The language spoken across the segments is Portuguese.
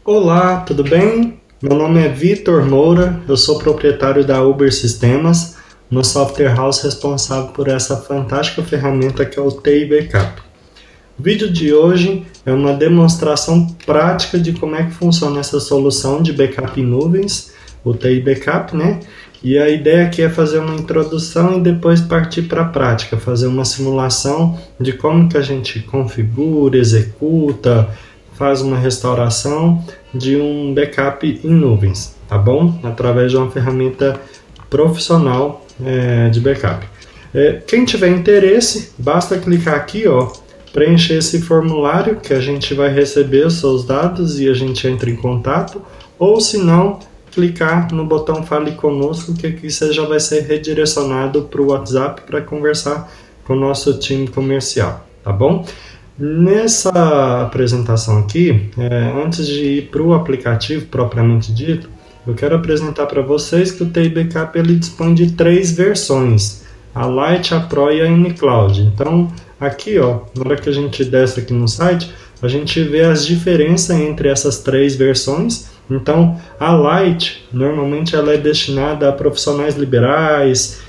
Olá, tudo bem? Meu nome é Vitor Moura, eu sou proprietário da Uber Sistemas, uma software house responsável por essa fantástica ferramenta que é o TI Backup. O vídeo de hoje é uma demonstração prática de como é que funciona essa solução de backup em nuvens, o TI Backup, né? E a ideia aqui é fazer uma introdução e depois partir para a prática, fazer uma simulação de como que a gente configura, executa, faz uma restauração de um backup em nuvens, tá bom? Através de uma ferramenta profissional de backup. Quem tiver interesse, basta clicar aqui, ó, preencher esse formulário que a gente vai receber os seus dados e a gente entra em contato, ou se não, clicar no botão Fale Conosco, que aqui você já vai ser redirecionado para o WhatsApp para conversar com o nosso time comercial, tá bom? Nessa apresentação aqui, antes de ir para o aplicativo propriamente dito, eu quero apresentar para vocês que o TI Backup ele dispõe de 3 versões, a Lite, a Pro e a nCloud. Então, aqui, ó, na hora que a gente desce aqui no site, a gente vê as diferenças entre essas 3 versões. Então, a Lite, normalmente ela é destinada a profissionais liberais,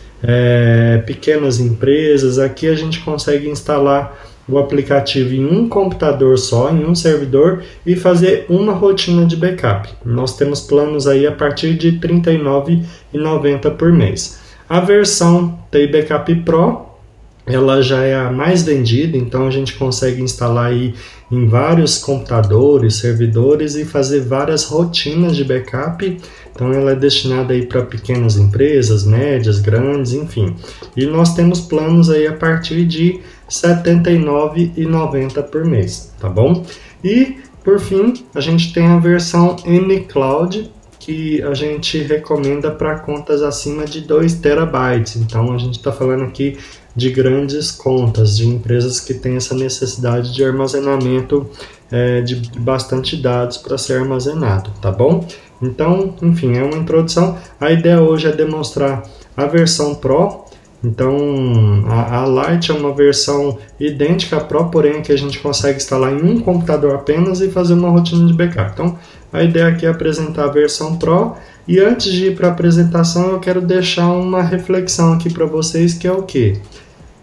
pequenas empresas. Aqui a gente consegue instalar o aplicativo em um computador só, em um servidor, e fazer uma rotina de backup. Nós temos planos aí a partir de R$ 39,90 por mês. A versão TI Backup Pro, ela já é a mais vendida, então a gente consegue instalar aí em vários computadores, servidores e fazer várias rotinas de backup. Então ela é destinada aí para pequenas empresas, médias, grandes, enfim. E nós temos planos aí a partir de R$ 79,90 por mês, tá bom? E por fim, a gente tem a versão nCloud, que a gente recomenda para contas acima de 2 terabytes. Então a gente está falando aqui de grandes contas, de empresas que têm essa necessidade de armazenamento de bastante dados para ser armazenado, tá bom? Então, enfim, é uma introdução. A ideia hoje é demonstrar a versão Pro. Então, a Lite é uma versão idêntica à Pro, porém que a gente consegue instalar em um computador apenas e fazer uma rotina de backup. Então, a ideia aqui é apresentar a versão Pro. E antes de ir para a apresentação, eu quero deixar uma reflexão aqui para vocês, que é o quê?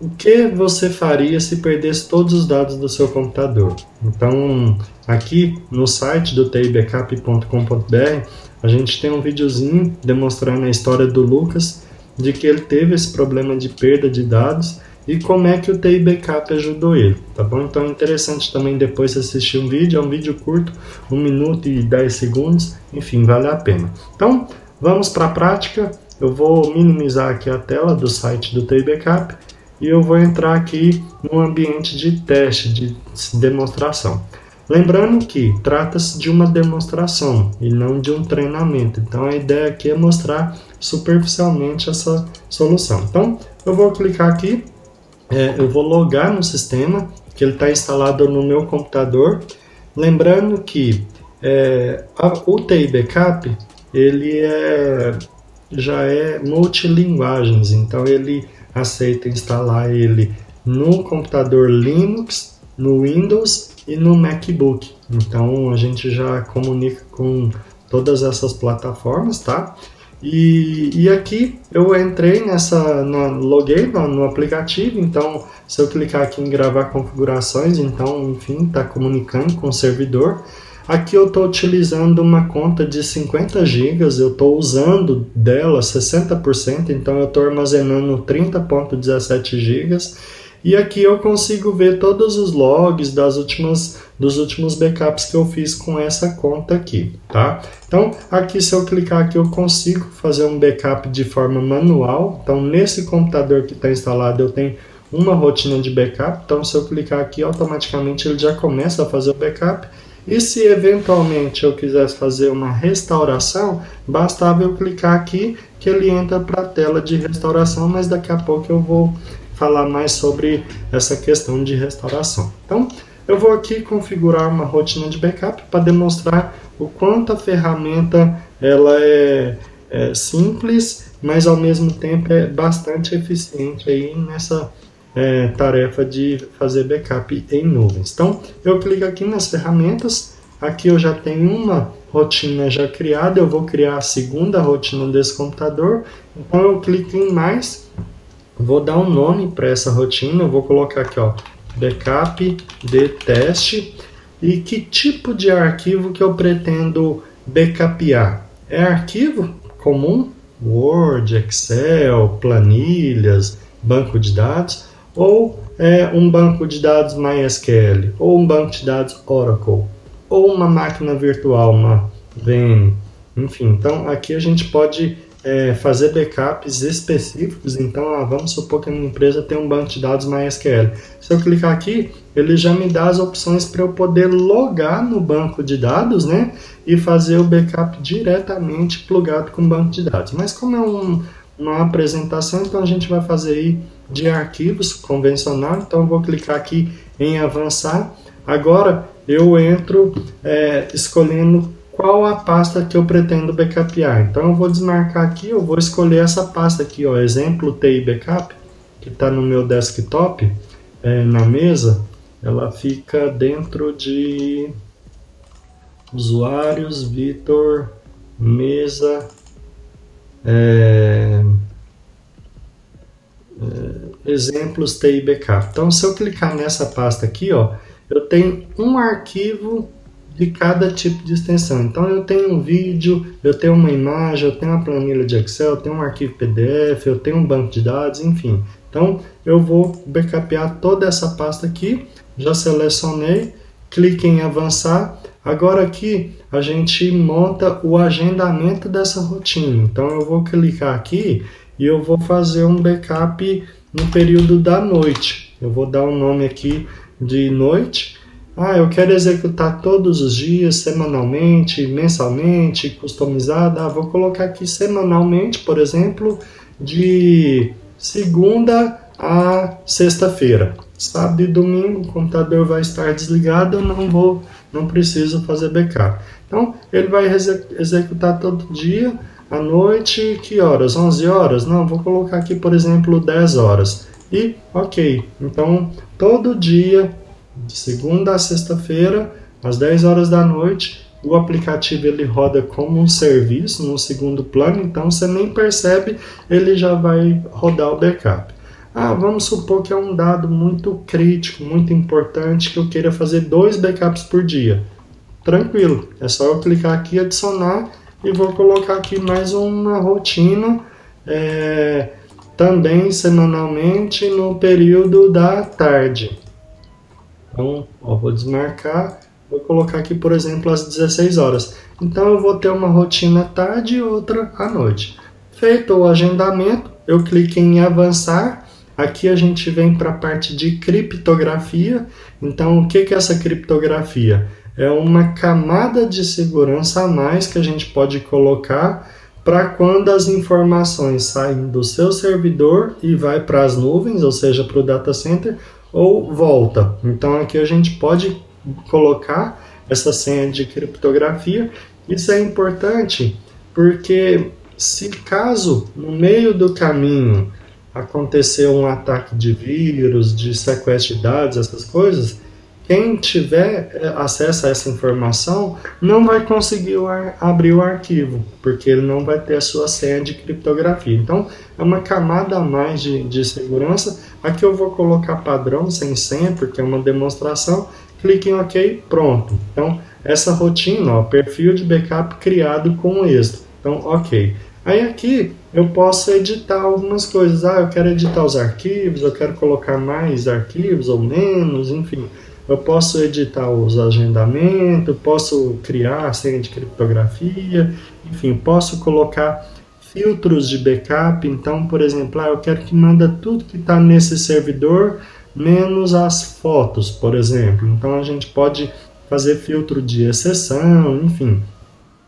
O que você faria se perdesse todos os dados do seu computador? Então, aqui no site do tibackup.com.br, a gente tem um videozinho demonstrando a história do Lucas, de que ele teve esse problema de perda de dados e como é que o TI Backup ajudou ele, tá bom? Então é interessante também depois assistir um vídeo, é um vídeo curto, 1 minuto e 10 segundos, enfim, vale a pena. Então, vamos para a prática. Eu vou minimizar aqui a tela do site do TI Backup e eu vou entrar aqui no ambiente de teste, de demonstração. Lembrando que trata-se de uma demonstração e não de um treinamento. Então a ideia aqui é mostrar superficialmente essa solução. Então eu vou clicar aqui, eu vou logar no sistema, que ele está instalado no meu computador. Lembrando que o TI Backup ele já é multilinguagens, então ele aceita instalar ele no computador Linux, no Windows e no MacBook. Então a gente já comunica com todas essas plataformas, tá? E aqui eu entrei loguei no aplicativo. Então se eu clicar aqui em gravar configurações, então enfim, está comunicando com o servidor. Aqui eu estou utilizando uma conta de 50 GB, eu estou usando dela 60%, então eu estou armazenando 30,17 GB. E aqui eu consigo ver todos os logs dos últimos backups que eu fiz com essa conta aqui, tá? Então, aqui se eu clicar aqui eu consigo fazer um backup de forma manual. Então, nesse computador que está instalado eu tenho uma rotina de backup. Então, se eu clicar aqui, automaticamente ele já começa a fazer o backup. E se eventualmente eu quisesse fazer uma restauração, bastava eu clicar aqui que ele entra para a tela de restauração, mas daqui a pouco eu vou falar mais sobre essa questão de restauração. Então, eu vou aqui configurar uma rotina de backup para demonstrar o quanto a ferramenta ela é simples, mas ao mesmo tempo é bastante eficiente aí nessa tarefa de fazer backup em nuvens. Então, eu clico aqui nas ferramentas, aqui eu já tenho uma rotina já criada, eu vou criar a segunda rotina desse computador, então eu clico em mais, vou dar um nome para essa rotina, eu vou colocar aqui, ó, backup de teste, e que tipo de arquivo que eu pretendo backupear? É arquivo comum, Word, Excel, planilhas, banco de dados, ou é um banco de dados MySQL, ou um banco de dados Oracle, ou uma máquina virtual, uma VM, enfim. Então aqui a gente pode fazer backups específicos. Então vamos supor que a minha empresa tem um banco de dados MySQL. Se eu clicar aqui, ele já me dá as opções para eu poder logar no banco de dados, né, e fazer o backup diretamente plugado com o banco de dados. Mas como é uma apresentação, então a gente vai fazer aí de arquivos convencional. Então eu vou clicar aqui em avançar. Agora eu entro escolhendo qual a pasta que eu pretendo backupear. Então eu vou desmarcar aqui, eu vou escolher essa pasta aqui, ó, exemplo TI Backup, que está no meu desktop, na mesa. Ela fica dentro de usuários, Vitor, mesa, exemplos TI Backup. Então se eu clicar nessa pasta aqui, ó, eu tenho um arquivo de cada tipo de extensão. Então eu tenho um vídeo, eu tenho uma imagem, eu tenho uma planilha de Excel, eu tenho um arquivo PDF, eu tenho um banco de dados, enfim. Então eu vou backupear toda essa pasta aqui, já selecionei, clique em avançar. Agora aqui a gente monta o agendamento dessa rotina. Então eu vou clicar aqui e eu vou fazer um backup no período da noite. Eu vou dar um nome aqui de noite. Eu quero executar todos os dias, semanalmente, mensalmente, customizada. Vou colocar aqui semanalmente, por exemplo, de segunda a sexta-feira. Sábado e domingo o computador vai estar desligado, eu não preciso fazer backup. Então, ele vai executar todo dia, à noite, que horas? 11 horas? Não, vou colocar aqui, por exemplo, 10 horas. E, ok, então, todo dia, de segunda a sexta-feira, às 10 horas da noite, o aplicativo ele roda como um serviço no segundo plano, então você nem percebe, ele já vai rodar o backup. Vamos supor que é um dado muito crítico, muito importante, que eu queira fazer 2 backups por dia. Tranquilo, é só eu clicar aqui, adicionar, e vou colocar aqui mais uma rotina, também semanalmente no período da tarde. Então, vou desmarcar, vou colocar aqui, por exemplo, às 16 horas. Então, eu vou ter uma rotina à tarde e outra à noite. Feito o agendamento, eu clico em avançar. Aqui a gente vem para a parte de criptografia. Então, o que é essa criptografia? É uma camada de segurança a mais que a gente pode colocar para quando as informações saem do seu servidor e vai para as nuvens, ou seja, para o data center, ou volta. Então aqui a gente pode colocar essa senha de criptografia. Isso é importante porque se caso no meio do caminho acontecer um ataque de vírus, de sequestro de dados, essas coisas, quem tiver acesso a essa informação não vai conseguir abrir o arquivo, porque ele não vai ter a sua senha de criptografia. Então, é uma camada a mais de segurança. Aqui eu vou colocar padrão sem senha, porque é uma demonstração. Clique em OK, pronto. Então, essa rotina, perfil de backup criado com êxito. Então, OK. Aí aqui eu posso editar algumas coisas. Eu quero editar os arquivos, eu quero colocar mais arquivos ou menos, enfim. Eu posso editar os agendamentos, posso criar a senha de criptografia, enfim, posso colocar filtros de backup. Então, por exemplo, eu quero que manda tudo que está nesse servidor, menos as fotos, por exemplo. Então, a gente pode fazer filtro de exceção, enfim.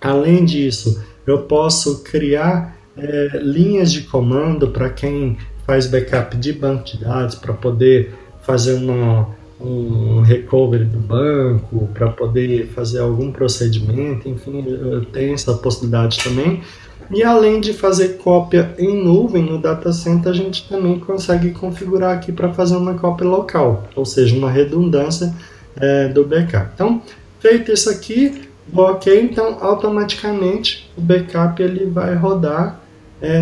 Além disso, eu posso criar linhas de comando para quem faz backup de banco de dados, para poder fazer um recovery do banco, para poder fazer algum procedimento, enfim, tem essa possibilidade também. E além de fazer cópia em nuvem no data center, a gente também consegue configurar aqui para fazer uma cópia local, ou seja, uma redundância do backup. Então, Feito isso aqui, ok, então automaticamente o backup ele vai rodar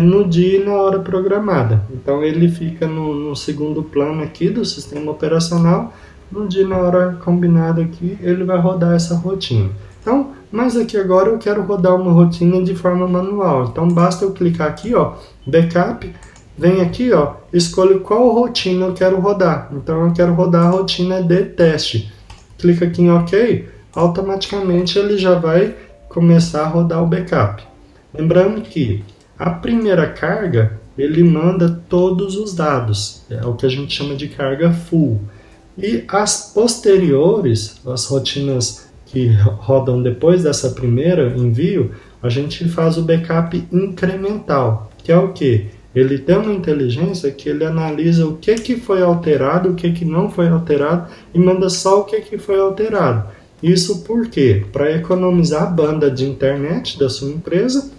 no dia e na hora programada. Então ele fica no segundo plano aqui do sistema operacional, no dia e na hora combinada aqui, ele vai rodar essa rotina. Então, mas aqui agora eu quero rodar uma rotina de forma manual. Então basta eu clicar aqui, ó, backup, vem aqui, ó, escolho qual rotina eu quero rodar. Então eu quero rodar a rotina de teste. Clica aqui em OK, automaticamente ele já vai começar a rodar o backup. Lembrando que a primeira carga, ele manda todos os dados, é o que a gente chama de carga full. E as posteriores, as rotinas que rodam depois dessa primeira envio, a gente faz o backup incremental, que é o que? Ele tem uma inteligência que ele analisa o que foi alterado, o que não foi alterado e manda só o que foi alterado. Isso por quê? Para economizar a banda de internet da sua empresa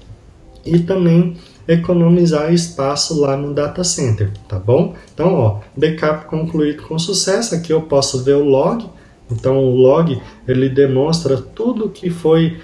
e também economizar espaço lá no data center, tá bom? Então, ó, backup concluído com sucesso. Aqui eu posso ver o log. Então, o log ele demonstra tudo que foi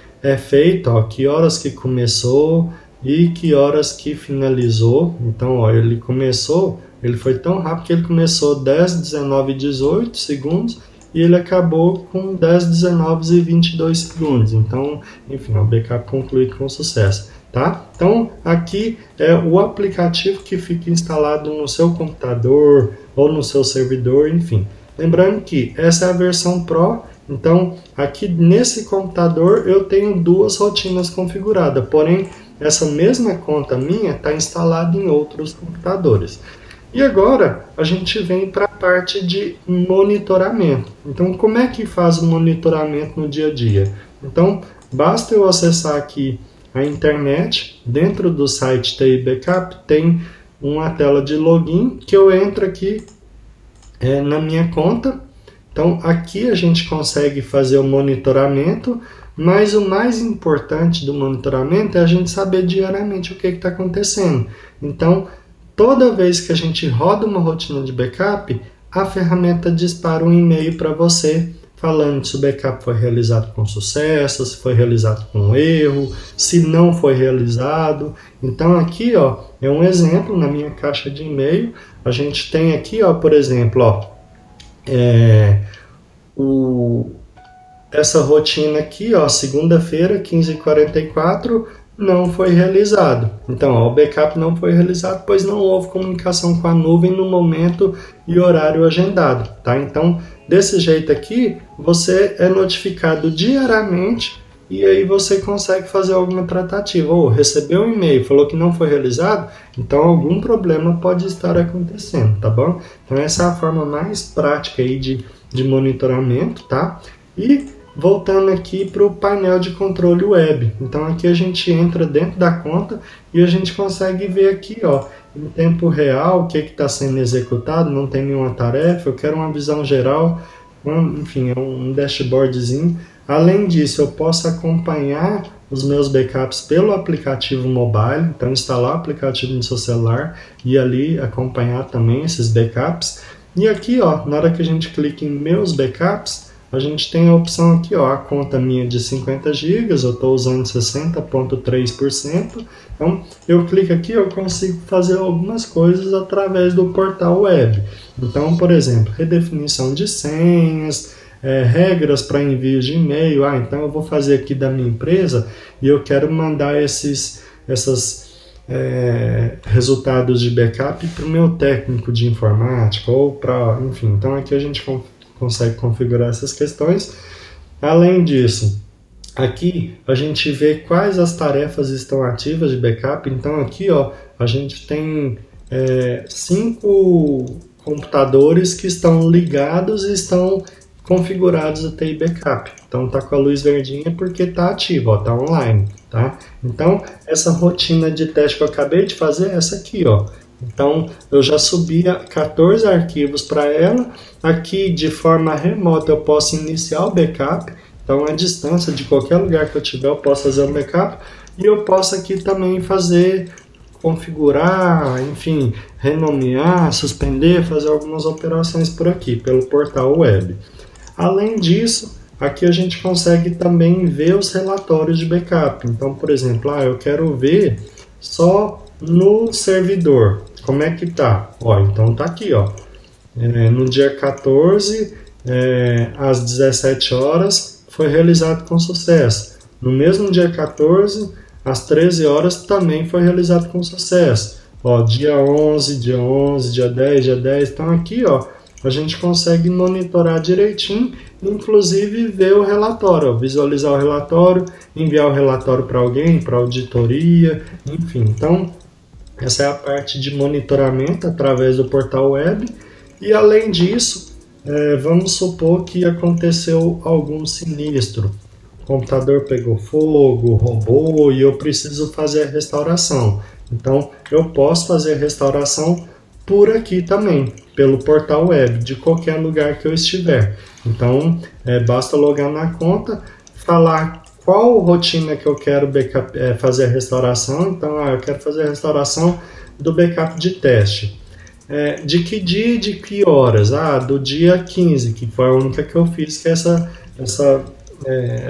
feito, ó, que horas que começou e que horas que finalizou. Então, ó, ele começou, ele foi tão rápido que ele começou 10, 19 e 18 segundos e ele acabou com 10, 19 e 22 segundos. Então, enfim, o backup concluído com sucesso. Tá? Então, aqui é o aplicativo que fica instalado no seu computador ou no seu servidor, enfim. Lembrando que essa é a versão Pro, então aqui nesse computador eu tenho duas rotinas configuradas, porém essa mesma conta minha está instalada em outros computadores. E agora a gente vem para a parte de monitoramento. Então, como é que faz o monitoramento no dia a dia? Então, basta eu acessar aqui a internet, dentro do site TI Backup tem uma tela de login que eu entro aqui na minha conta. Então aqui a gente consegue fazer o monitoramento, mas o mais importante do monitoramento é a gente saber diariamente o que está acontecendo. Então toda vez que a gente roda uma rotina de backup, a ferramenta dispara um e-mail para você falando se o backup foi realizado com sucesso, se foi realizado com erro, se não foi realizado. Então aqui, ó, é um exemplo na minha caixa de e-mail. A gente tem aqui, ó, por exemplo, ó, essa rotina aqui, ó, segunda-feira, 15h44, não foi realizado. Então, ó, o backup não foi realizado, pois não houve comunicação com a nuvem no momento e horário agendado, tá? Então, desse jeito aqui, você é notificado diariamente e aí você consegue fazer alguma tratativa. Ou recebeu um e-mail, falou que não foi realizado, então algum problema pode estar acontecendo, tá bom? Então, essa é a forma mais prática aí de monitoramento, tá? E voltando aqui para o painel de controle web. Então aqui a gente entra dentro da conta e a gente consegue ver aqui, ó, em tempo real o que está sendo executado, não tem nenhuma tarefa, eu quero uma visão geral, enfim, é um dashboardzinho. Além disso, eu posso acompanhar os meus backups pelo aplicativo mobile, então instalar o aplicativo no seu celular e ali acompanhar também esses backups. E aqui, ó, na hora que a gente clica em meus backups, a gente tem a opção aqui, ó, a conta minha de 50 GB, eu estou usando 60,3%. Então, eu clico aqui, eu consigo fazer algumas coisas através do portal web. Então, por exemplo, redefinição de senhas, regras para envio de e-mail. Então eu vou fazer aqui da minha empresa e eu quero mandar esses resultados de backup para o meu técnico de informática ou para, enfim. Então aqui a gente consegue configurar essas questões. Além disso, aqui a gente vê quais as tarefas estão ativas de backup. Então aqui, ó, a gente tem 5 computadores que estão ligados e estão configurados a TI Backup. Então está com a luz verdinha porque está ativo, está online, tá? Então essa rotina de teste que eu acabei de fazer é essa aqui, ó. Então eu já subi 14 arquivos para ela. Aqui de forma remota eu posso iniciar o backup. Então à distância de qualquer lugar que eu tiver eu posso fazer o backup. E eu posso aqui também fazer, configurar, enfim, renomear, suspender, fazer algumas operações por aqui, pelo portal web. Além disso, aqui a gente consegue também ver os relatórios de backup. Então, por exemplo, eu quero ver só no servidor, como é que tá? Ó, então tá aqui, ó. No dia 14, às 17 horas, foi realizado com sucesso. No mesmo dia 14, às 13 horas, também foi realizado com sucesso. Ó, dia 11, dia 11, dia 10, dia 10. Então aqui, ó, a gente consegue monitorar direitinho, inclusive ver o relatório, ó, visualizar o relatório, enviar o relatório para alguém, para auditoria, enfim. Então, essa é a parte de monitoramento através do portal web. E além disso, vamos supor que aconteceu algum sinistro. O computador pegou fogo, roubou e eu preciso fazer a restauração. Então, eu posso fazer a restauração por aqui também, pelo portal web, de qualquer lugar que eu estiver. Então, basta logar na conta, falar qual rotina que eu quero fazer a restauração. Então, eu quero fazer a restauração do backup de teste. De que dia e de que horas? Do dia 15, que foi a única que eu fiz, que essa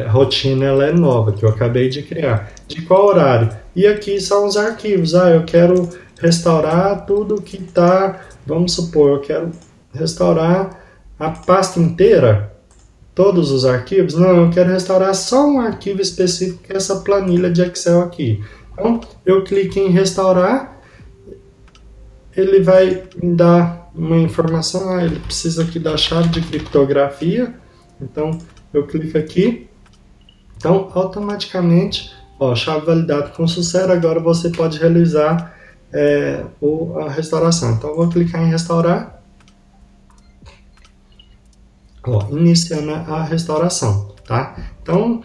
rotina ela é nova, que eu acabei de criar. De qual horário? E aqui são os arquivos. Eu quero restaurar tudo que está, vamos supor, eu quero restaurar a pasta inteira, todos os arquivos. Não, eu quero restaurar só um arquivo específico, que é essa planilha de Excel aqui. Então, eu clico em restaurar, ele vai me dar uma informação, ele precisa aqui da chave de criptografia, então eu clico aqui, então automaticamente, chave validada com sucesso, agora você pode realizar a restauração. Então eu vou clicar em restaurar, iniciando a restauração, tá? Então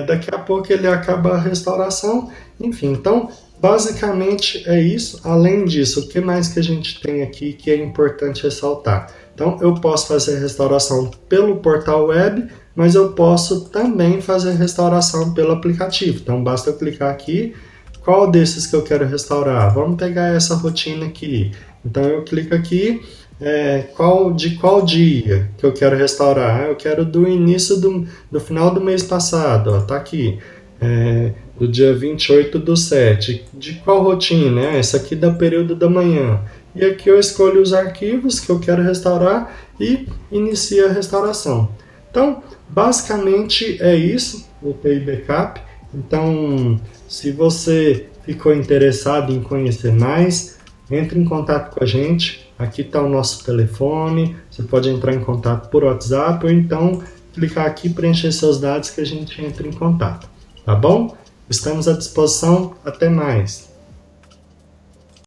daqui a pouco ele acaba a restauração, enfim, então basicamente é isso. Além disso, o que mais que a gente tem aqui que é importante ressaltar? Então, eu posso fazer restauração pelo portal web, mas eu posso também fazer restauração pelo aplicativo. Então, basta eu clicar aqui, qual desses que eu quero restaurar? Vamos pegar essa rotina aqui. Então, eu clico aqui, de qual dia que eu quero restaurar? Eu quero do início do final do mês passado, tá aqui. Do dia 28/7, de qual rotina? Essa aqui da período da manhã. E aqui eu escolho os arquivos que eu quero restaurar e inicio a restauração. Então, basicamente é isso, o TI Backup. Então, se você ficou interessado em conhecer mais, entre em contato com a gente. Aqui está o nosso telefone, você pode entrar em contato por WhatsApp ou então clicar aqui e preencher seus dados que a gente entra em contato. Tá bom? Estamos à disposição. Até mais.